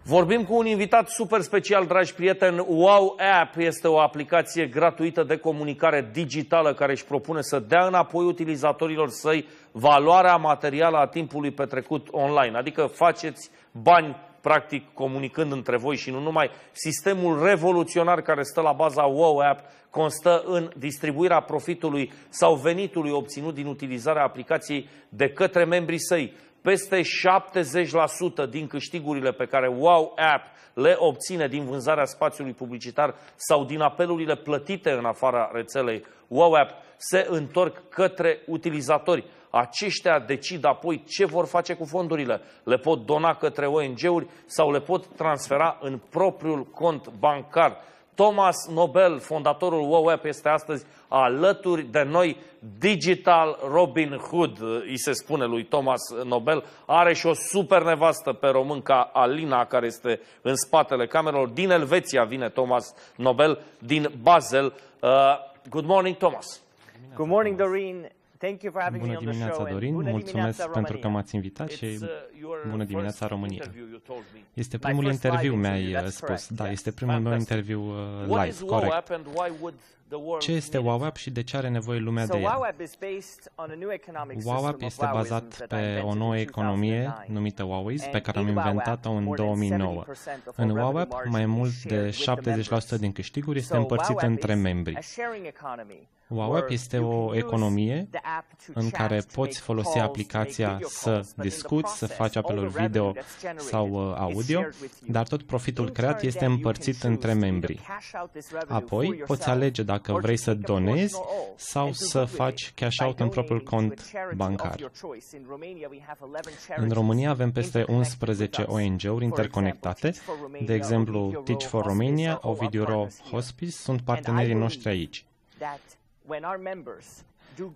Vorbim cu un invitat super special, dragi prieteni. Wow App este o aplicație gratuită de comunicare digitală care își propune să dea înapoi utilizatorilor săi valoarea materială a timpului petrecut online. Adică faceți bani, practic, comunicând între voi și nu numai. Sistemul revoluționar care stă la baza Wow App constă în distribuirea profitului sau venitului obținut din utilizarea aplicației de către membrii săi. Peste 70% din câștigurile pe care Wow App le obține din vânzarea spațiului publicitar sau din apelurile plătite în afara rețelei Wow App se întorc către utilizatori. Aceștia decid apoi ce vor face cu fondurile. Le pot dona către ONG-uri sau le pot transfera în propriul cont bancar. Thomas Nobel, fondatorul Wow App, este astăzi alături de noi. Digital Robin Hood, îi se spune lui Thomas Nobel. Are și o super nevastă pe românca, Alina, care este în spatele camerelor. Din Elveția vine Thomas Nobel, din Basel. Good morning, Thomas. Good morning, Doreen. Thank you for having me Bună on the dimineața, show. Dorin. Mulțumesc pentru că m-ați invitat și bună dimineața, România. Este primul interviu, mi-ai spus. Da, este primul meu interviu live, corect. Ce este Wow App și de ce are nevoie lumea de el? Wow App este bazat pe o nouă economie numită Wowies, pe care am inventat-o în 2009. În Wow App, mai mult de 70% din câștiguri este împărțit între membri. Wow App este o economie în care poți folosi aplicația să discuți, să faci apeluri video sau audio, dar tot profitul creat este împărțit între membri. Apoi poți alege dacă vrei să donezi sau să faci cash out în propriul cont bancar. În România avem peste 11 ONG-uri interconectate, de exemplu Teach for Romania, Ovidiu Hospice sunt partenerii noștri aici.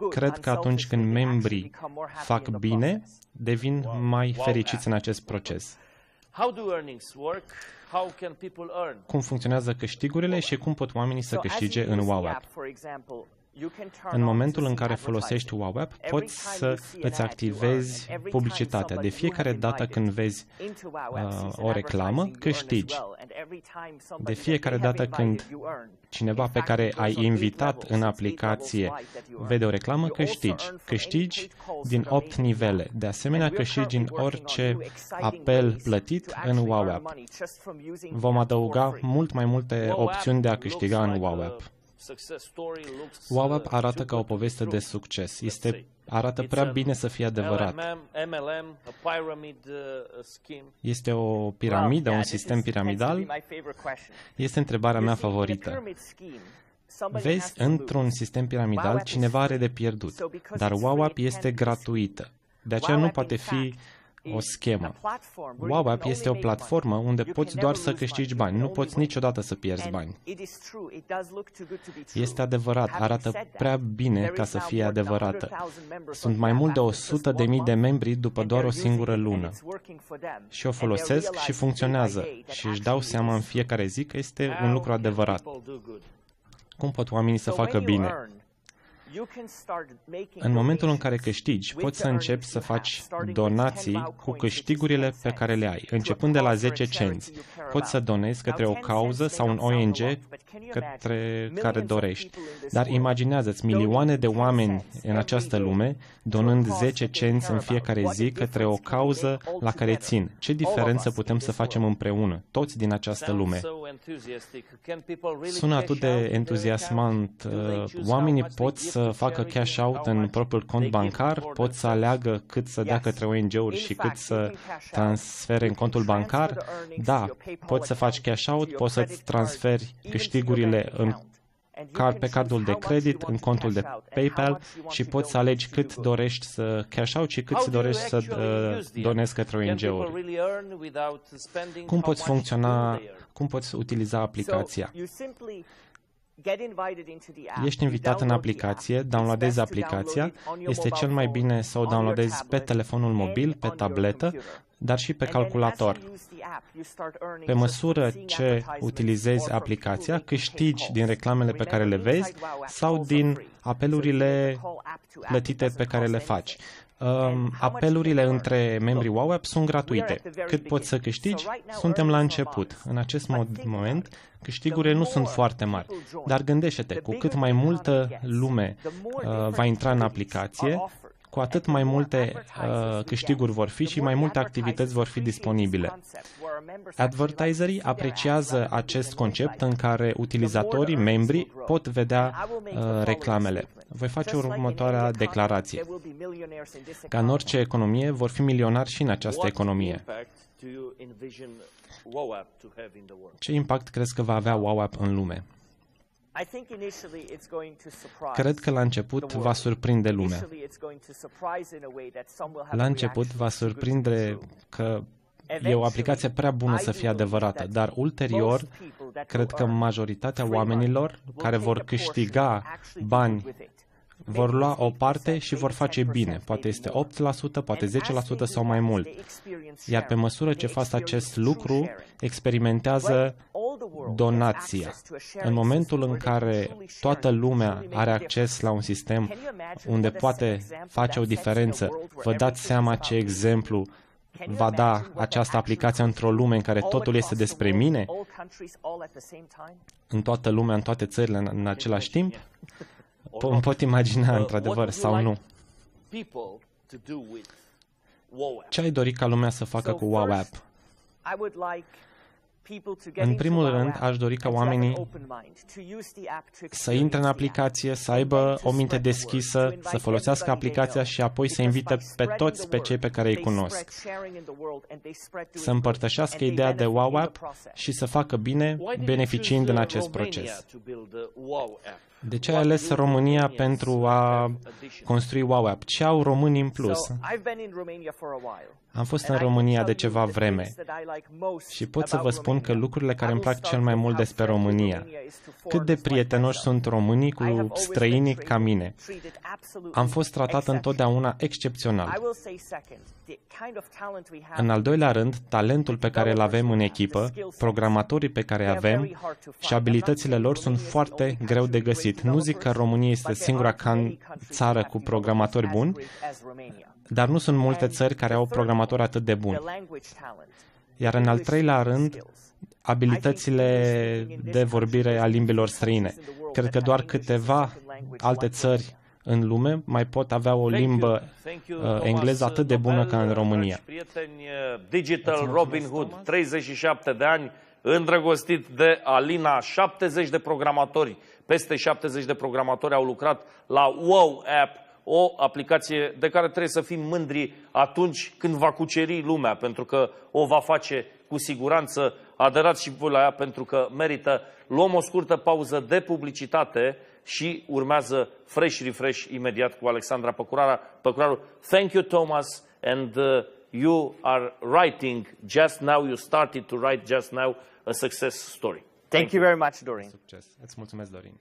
Cred că atunci când membrii fac bine, devin mai fericiți în acest proces. Cum funcționează câștigurile și cum pot oamenii să câștige în Wow App? În momentul în care folosești Wow App, poți să îți activezi publicitatea. De fiecare dată când vezi o reclamă, câștigi. De fiecare dată când cineva pe care ai invitat în aplicație vede o reclamă, câștigi. Câștigi din 8 nivele. De asemenea, câștigi din orice apel plătit în Wow App. Vom adăuga mult mai multe opțiuni de a câștiga în Wow App. Wow App arată ca o poveste de succes. Arată prea bine să fie adevărat. Este o piramidă, un sistem piramidal? Este întrebarea mea favorită. Vezi, într-un sistem piramidal, cineva are de pierdut, dar Wow App este gratuită. De aceea nu poate fi o schemă. Wow App este o platformă unde poți doar să câștigi bani, nu poți niciodată să pierzi bani. Este adevărat, arată prea bine ca să fie adevărată. Sunt mai mult de 100.000 de membri după doar o singură lună. Și o folosesc și funcționează și își dau seama în fiecare zi că este un lucru adevărat. Cum pot oamenii să facă bine? În momentul în care câștigi, poți să începi să faci donații cu câștigurile pe care le ai, începând de la 10 cenți. Poți să donezi către o cauză sau un ONG către care dorești. Dar imaginează-ți milioane de oameni în această lume donând 10 cenți în fiecare zi către o cauză la care țin. Ce diferență putem să facem împreună, toți din această lume? Sună atât de entuziasmant. Oamenii pot să facă cash out în propriul cont bancar, pot să aleagă cât să dea către ONG-uri și cât să transfere în contul bancar. Da, poți să faci cash out, poți să-ți transferi câștigurile pe cardul de credit, în contul de PayPal și poți să alegi cât dorești să cash out și cât dorești să donezi către ONG-uri. Cum poți funcționa, cum poți utiliza aplicația? Ești invitat în aplicație, downloadezi aplicația, este cel mai bine să o downloadezi pe telefonul mobil, pe tabletă, dar și pe calculator. Pe măsură ce utilizezi aplicația, câștigi din reclamele pe care le vezi sau din apelurile plătite pe care le faci. Apelurile între membrii WOW App sunt gratuite. Cât poți să câștigi? Suntem la început. În acest moment, câștigurile nu sunt foarte mari. Dar gândește-te, cu cât mai multă lume va intra în aplicație, cu atât mai multe câștiguri vor fi și mai multe activități vor fi disponibile. Advertiserii apreciază acest concept în care utilizatorii, membrii, pot vedea reclamele. Voi face următoarea declarație. Ca în orice economie, vor fi milionari și în această economie. Ce impact crezi că va avea WOW App în lume? Cred că la început va surprinde lumea. La început va surprinde că e o aplicație prea bună să fie adevărată, dar ulterior, cred că majoritatea oamenilor care vor câștiga bani vor lua o parte și vor face bine. Poate este 8%, poate 10% sau mai mult. Iar pe măsură ce fac acest lucru, experimentează donația. În momentul în care toată lumea are acces la un sistem unde poate face o diferență, vă dați seama ce exemplu va da această aplicație într-o lume în care totul este despre mine? În toată lumea, în toate țările, în același timp? Îmi pot imagina, într-adevăr, sau nu. Ce ai dori ca lumea să facă cu WOW App? În primul rând, aș dori ca oamenii să intre în aplicație, să aibă o minte deschisă, să folosească aplicația și apoi să invite pe toți pe cei pe care îi cunosc. Să împărtășească ideea de WOW App și să facă bine, beneficiind în acest proces. De ce ai ales România pentru a construi WOW App? Ce au românii în plus? Am fost în România de ceva vreme și pot să vă spun că lucrurile care îmi plac cel mai mult despre România, cât de prietenoși sunt românii cu străinii ca mine. Am fost tratat întotdeauna excepțional. În al doilea rând, talentul pe care îl avem în echipă, programatorii pe care îi avem și abilitățile lor sunt foarte greu de găsit. Nu zic că România este singura țară cu programatori buni, dar nu sunt multe țări care au programatori atât de buni. Iar în al treilea rând, abilitățile de vorbire a limbilor străine. Cred că doar câteva alte țări în lume mai pot avea o limbă engleză atât de bună ca în România. Prieteni, Digital Robin Hood, 37 de ani, îndrăgostit de Alina, 70 de programatori, peste 70 de programatori au lucrat la WOW App, o aplicație de care trebuie să fim mândri atunci când va cuceri lumea, pentru că o va face cu siguranță. Aderați și voi la ea pentru că merită. Luăm o scurtă pauză de publicitate și urmează Fresh Refresh imediat cu Alexandra Păcuraru. Thank you, Thomas, and you are writing just now, you started to write just now a success story. Thank you very much, Doreen. Succes. Îți mulțumesc, Dorin.